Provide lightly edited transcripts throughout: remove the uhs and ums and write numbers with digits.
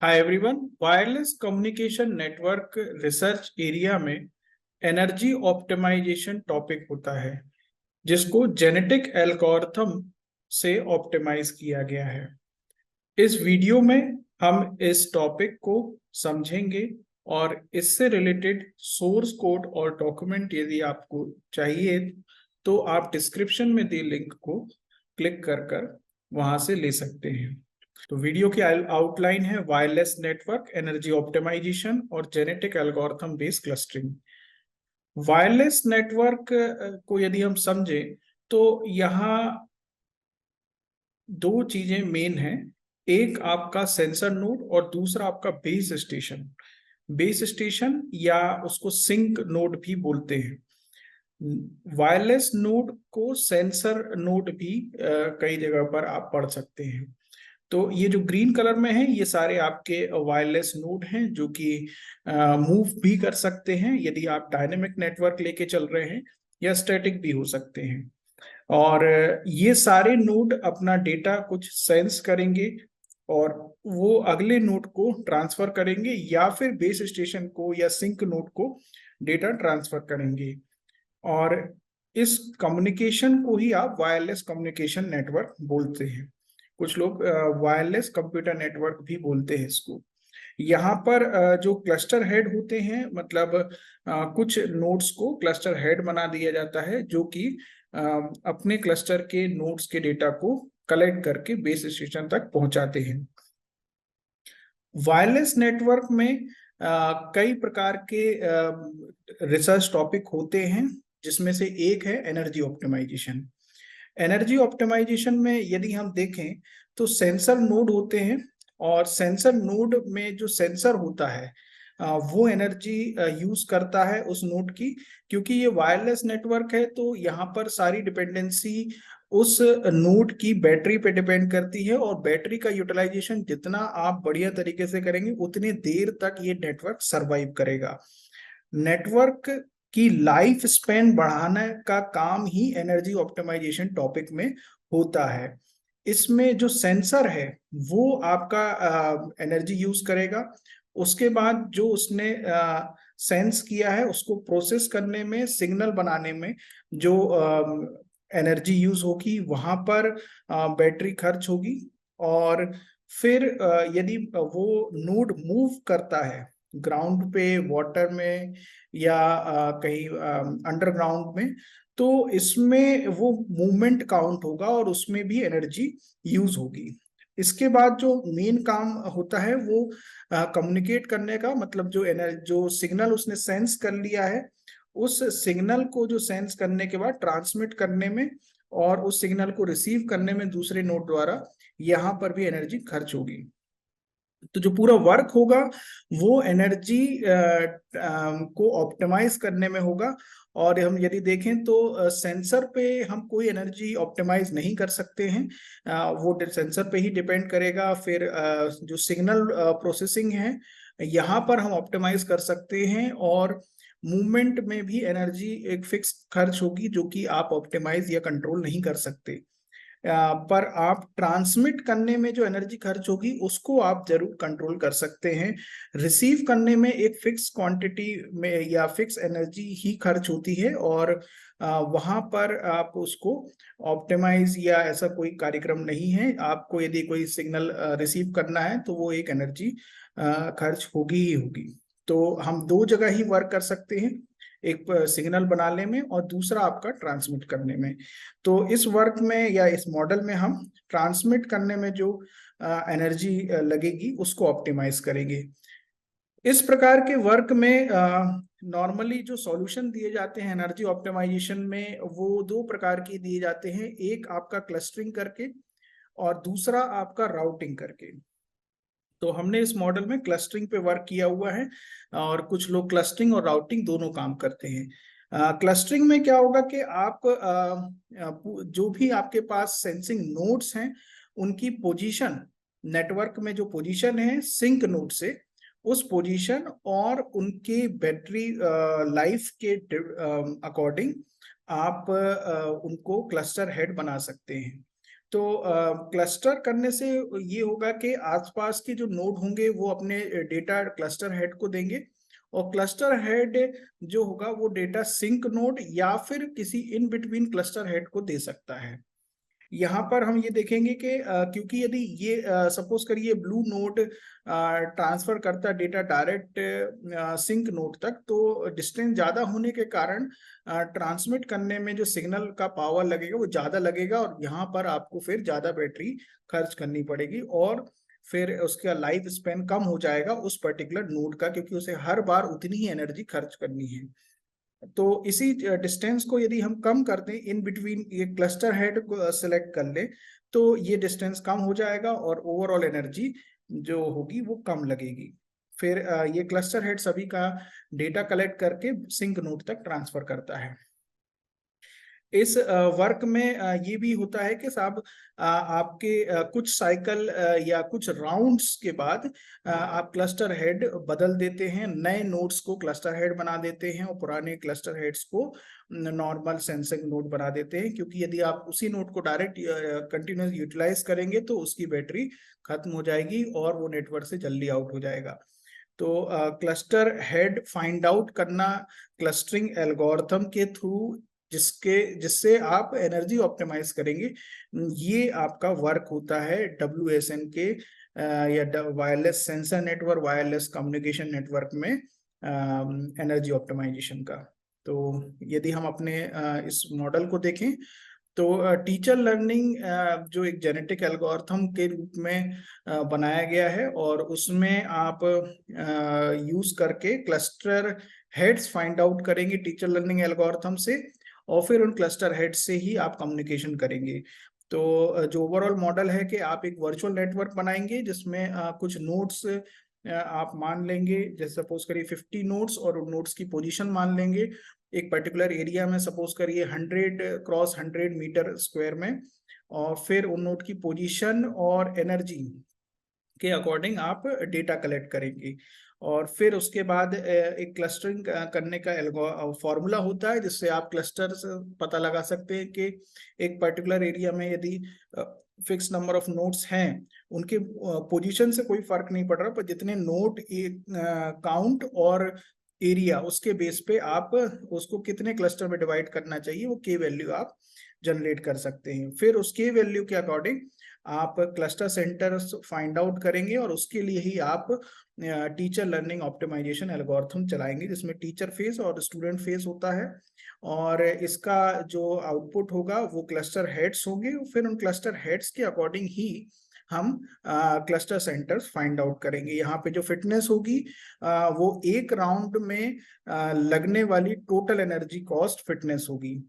Hi everyone. Wireless communication network research area में energy optimisation topic होता है, जिसको जेनेटिक एल्गोरिथम से ऑप्टिमाइज किया गया है। इस वीडियो में हम इस टॉपिक को समझेंगे और इससे रिलेटेड सोर्स कोड और डॉक्यूमेंट यदि आपको चाहिए तो आप डिस्क्रिप्शन में दिए लिंक को क्लिक कर वहां से ले सकते हैं। तो वीडियो की आउटलाइन है वायरलेस नेटवर्क, एनर्जी ऑप्टिमाइजेशन और genetic algorithm based clustering. Wireless network को यदि हम समझें तो यहाँ दो चीजें मेन हैं। एक आपका सेंसर नोड और दूसरा आपका बेस स्टेशन। बेस स्टेशन या उसको सिंक नोड भी बोलते हैं। वायरलेस नोड को सेंसर नोड भी कई जगह पर आप पढ़ सकते हैं। तो ये जो ग्रीन कलर में है ये सारे आपके वायरलेस नोड हैं जो कि मूव भी कर सकते हैं यदि आप डायनेमिक नेटवर्क लेके चल रहे हैं, या स्टैटिक भी हो सकते हैं। और ये सारे नोड अपना डेटा कुछ सेंस करेंगे और वो अगले नोड को ट्रांसफर करेंगे या फिर बेस स्टेशन को या सिंक नोड को डेटा ट्रांसफर करेंगे। और इस कम्युनिकेशन को ही आप वायरलेस कम्युनिकेशन नेटवर्क बोलते हैं। कुछ लोग वायरलेस कंप्यूटर नेटवर्क भी बोलते हैं इसको। यहाँ पर जो क्लस्टर हेड होते हैं, मतलब कुछ नोड्स को क्लस्टर हेड बना दिया जाता है जो कि अपने क्लस्टर के नोड्स के डेटा को कलेक्ट करके बेस स्टेशन तक पहुंचाते हैं। वायरलेस नेटवर्क में कई प्रकार के रिसर्च टॉपिक होते हैं, जिसमें से एक है एनर्जी ऑप्टिमाइजेशन। एनर्जी ऑप्टिमाइजेशन में यदि हम देखें तो सेंसर नोड होते हैं, और सेंसर नोड में जो सेंसर होता है वो एनर्जी यूज करता है उस नोड की। क्योंकि ये वायरलेस नेटवर्क है तो यहाँ पर सारी डिपेंडेंसी उस नोड की बैटरी पे डिपेंड करती है, और बैटरी का यूटिलाइजेशन जितना आप बढ़िया तरीके से करेंगे उतनी देर तक ये नेटवर्क सरवाइव करेगा। नेटवर्क की लाइफ स्पेन बढ़ाने का काम ही एनर्जी ऑप्टिमाइजेशन टॉपिक में होता है। इसमें जो सेंसर है वो आपका एनर्जी यूज करेगा। उसके बाद जो उसने सेंस किया है उसको प्रोसेस करने में, सिग्नल बनाने में जो एनर्जी यूज होगी वहां पर बैटरी खर्च होगी। और फिर यदि वो नोड मूव करता है ग्राउंड पे, वाटर में, या कहीं अंडरग्राउंड में, तो इसमें वो मूवमेंट काउंट होगा और उसमें भी एनर्जी यूज होगी। इसके बाद जो मेन काम होता है वो कम्युनिकेट करने का, मतलब जो सिग्नल उसने सेंस कर लिया है उस सिग्नल को जो सेंस करने के बाद ट्रांसमिट करने में और उस सिग्नल को रिसीव करने में दूसरे नोड द्वारा, यहाँ पर भी एनर्जी खर्च होगी। तो जो पूरा वर्क होगा वो एनर्जी को ऑप्टिमाइज करने में होगा। और हम यदि देखें तो सेंसर पे हम कोई एनर्जी ऑप्टिमाइज नहीं कर सकते हैं, वो सेंसर पे ही डिपेंड करेगा। फिर जो सिग्नल प्रोसेसिंग है यहाँ पर हम ऑप्टिमाइज कर सकते हैं, और मूवमेंट में भी एनर्जी एक फिक्स खर्च होगी जो कि आप ऑप्टिमाइज या कंट्रोल नहीं कर सकते। पर आप ट्रांसमिट करने में जो एनर्जी खर्च होगी उसको आप जरूर कंट्रोल कर सकते हैं। रिसीव करने में एक फिक्स क्वांटिटी में या फिक्स एनर्जी ही खर्च होती है, और वहां पर आप उसको ऑप्टिमाइज या ऐसा कोई कार्यक्रम नहीं है। आपको यदि कोई सिग्नल रिसीव करना है तो वो एक एनर्जी खर्च होगी ही होगी। तो हम दो जगह ही वर्क कर सकते हैं, एक सिग्नल बनाने में और दूसरा आपका ट्रांसमिट करने में। तो इस वर्क में या इस मॉडल में हम ट्रांसमिट करने में जो एनर्जी लगेगी उसको ऑप्टिमाइज करेंगे। इस प्रकार के वर्क में नॉर्मली जो सॉल्यूशन दिए जाते हैं एनर्जी ऑप्टिमाइजेशन में वो दो प्रकार के दिए जाते हैं। एक आपका क्लस्टरिंग करके और दूसरा आपका राउटिंग करके। तो हमने इस मॉडल में क्लस्टरिंग पे वर्क किया हुआ है, और कुछ लोग क्लस्टरिंग और राउटिंग दोनों काम करते हैं। क्लस्टरिंग में क्या होगा कि आप जो भी आपके पास सेंसिंग नोड्स हैं उनकी पोजीशन, नेटवर्क में जो पोजीशन है सिंक नोड से, उस पोजीशन और उनके बैटरी लाइफ के अकॉर्डिंग आप उनको क्लस्टर हेड बना सकते हैं। तो क्लस्टर करने से ये होगा कि आसपास के जो नोड होंगे वो अपने डेटा क्लस्टर हेड को देंगे, और क्लस्टर हेड जो होगा वो डेटा सिंक नोड या फिर किसी इन बिटवीन क्लस्टर हेड को दे सकता है। यहाँ पर हम ये देखेंगे कि क्योंकि यदि ये सपोज करिए ब्लू नोड ट्रांसफर करता डेटा डायरेक्ट सिंक नोड तक, तो डिस्टेंस ज्यादा होने के कारण ट्रांसमिट करने में जो सिग्नल का पावर लगेगा वो ज्यादा लगेगा, और यहाँ पर आपको फिर ज्यादा बैटरी खर्च करनी पड़ेगी, और फिर उसका लाइफ स्पेन कम हो जाएगा उस पर्टिकुलर नोड का, क्योंकि उसे हर बार उतनी ही एनर्जी खर्च करनी है। तो इसी डिस्टेंस को यदि हम कम कर दें, इन बिटवीन ये क्लस्टर हेड को सेलेक्ट कर ले, तो ये डिस्टेंस कम हो जाएगा और ओवरऑल एनर्जी जो होगी वो कम लगेगी। फिर ये क्लस्टर हेड सभी का डेटा कलेक्ट करके सिंक नोड तक ट्रांसफर करता है। इस वर्क में ये भी होता है कि साहब आपके कुछ साइकिल या कुछ राउंड्स के बाद आप क्लस्टर हेड बदल देते हैं, नए नोड्स को क्लस्टर हेड बना देते हैं और पुराने क्लस्टर हेड्स को नॉर्मल सेंसिंग नोड बना देते हैं, क्योंकि यदि आप उसी नोड को डायरेक्ट कंटिन्यूस यूटिलाइज करेंगे तो उसकी बैटरी खत्म हो जाएगी और वो नेटवर्क से जल्दी आउट हो जाएगा। तो क्लस्टर हेड फाइंड आउट करना क्लस्टरिंग एल्गोरिथम के थ्रू जिससे आप एनर्जी ऑप्टिमाइज करेंगे, ये आपका वर्क होता है WSN के या wireless sensor network, wireless communication network में एनर्जी ऑप्टिमाइजेशन का। तो यदि हम अपने इस मॉडल को देखें, तो टीचर लर्निंग जो एक जेनेटिक एल्गोरिथम के रूप में बनाया गया है, और उसमें आप यूज करके क्लस्टर हेड्स फाइंड आउट करेंगे टीचर लर्निंग एल्गोरिथम से, और फिर उन क्लस्टर हेड से ही आप कम्युनिकेशन करेंगे। तो जो ओवरऑल मॉडल है कि आप एक वर्चुअल नेटवर्क बनाएंगे जिसमें कुछ नोड्स आप मान लेंगे, जैसे सपोज करिए 50 नोड्स, और उन नोड्स की पोजीशन मान लेंगे एक पर्टिकुलर एरिया में, सपोज करिए 100 क्रॉस 100 मीटर स्क्वायर में, और फिर उन नोड की पोजीशन और एनर्जी के अकॉर्डिंग आप डेटा कलेक्ट करेंगे। और फिर उसके बाद एक क्लस्टरिंग करने का फॉर्मूला होता है जिससे आप क्लस्टर पता लगा सकते हैं कि एक पर्टिकुलर एरिया में यदि फिक्स नंबर ऑफ नोड्स हैं, उनके पोजीशन से कोई फर्क नहीं पड़ रहा, पर जितने नोड काउंट और एरिया उसके बेस पे आप उसको कितने क्लस्टर में डिवाइड करना चाहिए, वो के वैल्यू आप जनरेट कर सकते हैं। फिर उस के वैल्यू के अकॉर्डिंग आप क्लस्टर सेंटर फाइंड आउट करेंगे, और उसके लिए ही आप टीचर लर्निंग ऑप्टिमाइजेशन एल्गोरिथम चलाएंगे, जिसमें टीचर फेस और स्टूडेंट फेस होता है, और इसका जो आउटपुट होगा वो क्लस्टर हेड्स होंगे। फिर उन क्लस्टर हेड्स के अकॉर्डिंग ही हम क्लस्टर सेंटर्स फाइंड आउट करेंगे। यहाँ पे जो फिटनेस होगी वो एक राउंड में लगने वाली टोटल एनर्जी कॉस्ट फिटनेस होगी।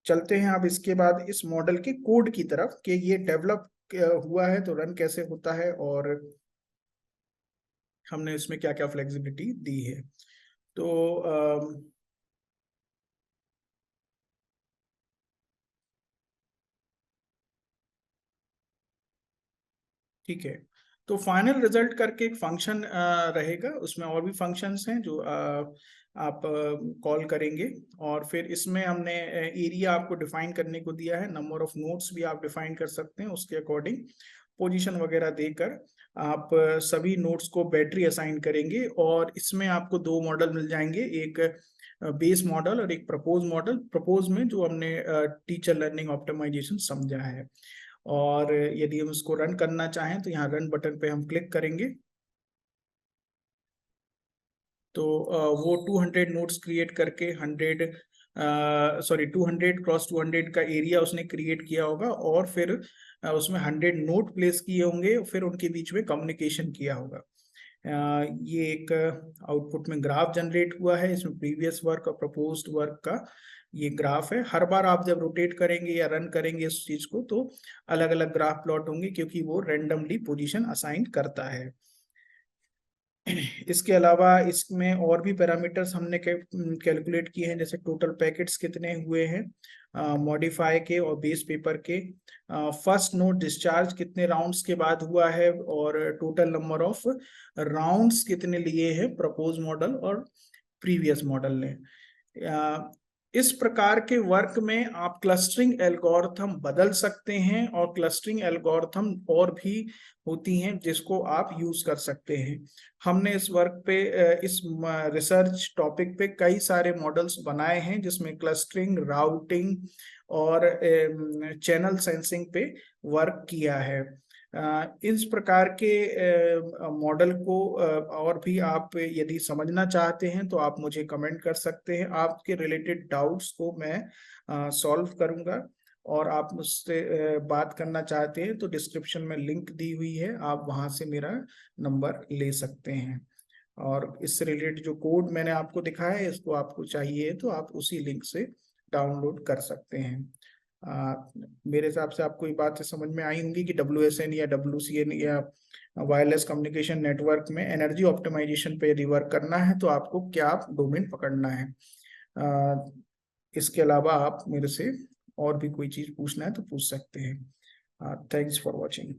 चलते हैं अब इसके बाद इस मॉडल के कोड की तरफ कि ये डेवलप हुआ है तो रन कैसे होता है, और हमने इसमें क्या क्या फ्लेक्सिबिलिटी दी है। तो ठीक है, तो फाइनल रिजल्ट करके एक फंक्शन रहेगा, उसमें और भी फंक्शंस हैं जो आप कॉल करेंगे, और फिर इसमें हमने एरिया आपको डिफाइन करने को दिया है, नंबर ऑफ नोड्स भी आप डिफाइन कर सकते हैं, उसके अकॉर्डिंग पोजीशन वगैरह देकर आप सभी नोड्स को बैटरी असाइन करेंगे। और इसमें आपको दो मॉडल मिल जाएंगे, एक बेस मॉडल और एक प्रपोज मॉडल। प्रपोज में जो हमने टीचर लर्निंग ऑप्टिमाइजेशन समझा है, और यदि हम इसको रन करना चाहें तो यहाँ रन बटन पे हम क्लिक करेंगे, तो वो 200 नोड्स क्रिएट करके 200 क्रॉस 200 का एरिया उसने क्रिएट किया होगा, और फिर उसमें 100 नोड प्लेस किए होंगे, फिर उनके बीच में कम्युनिकेशन किया होगा। ये एक आउटपुट में ग्राफ जनरेट हुआ है, इसमें प्रीवियस वर्क और प्रपोज्ड वर्क का ये ग्राफ है। हर बार आप जब रोटेट करेंगे या रन करेंगे इस चीज को, तो अलग अलग ग्राफ प्लॉट होंगे, क्योंकि वो रेंडमली पोजीशन असाइन करता है। इसके अलावा इसमें और भी पैरामीटर्स हमने कैलकुलेट किए हैं, जैसे टोटल पैकेट्स कितने हुए हैं मॉडिफाई के और बेस पेपर के, फर्स्ट नोड डिस्चार्ज कितने राउंड्स के बाद हुआ है, और टोटल नंबर ऑफ राउंड्स कितने लिए हैं प्रपोज मॉडल और प्रीवियस मॉडल ने। इस प्रकार के वर्क में आप क्लस्टरिंग एल्गोरिथम बदल सकते हैं, और क्लस्टरिंग एल्गोरिथम और भी होती हैं जिसको आप यूज कर सकते हैं। हमने इस वर्क पे, इस रिसर्च टॉपिक पे कई सारे मॉडल्स बनाए हैं जिसमें क्लस्टरिंग, राउटिंग और चैनल सेंसिंग पे वर्क किया है। इस प्रकार के मॉडल को और भी आप यदि समझना चाहते हैं तो आप मुझे कमेंट कर सकते हैं। आपके रिलेटेड डाउट्स को मैं सॉल्व करूंगा। और आप मुझसे बात करना चाहते हैं तो डिस्क्रिप्शन में लिंक दी हुई है, आप वहां से मेरा नंबर ले सकते हैं। और इससे रिलेटेड जो कोड मैंने आपको दिखाया है, इसको आपको चाहिए तो आप उसी लिंक से डाउनलोड कर सकते हैं। मेरे हिसाब से आपको ये बात समझ में आई होंगी कि WSN या WCN या वायरलेस कम्युनिकेशन नेटवर्क में एनर्जी ऑप्टिमाइजेशन पे यदि वर्क करना है तो आपको क्या डोमेन पकड़ना है। इसके अलावा आप मेरे से और भी कोई चीज पूछना है तो पूछ सकते हैं। Thanks for watching.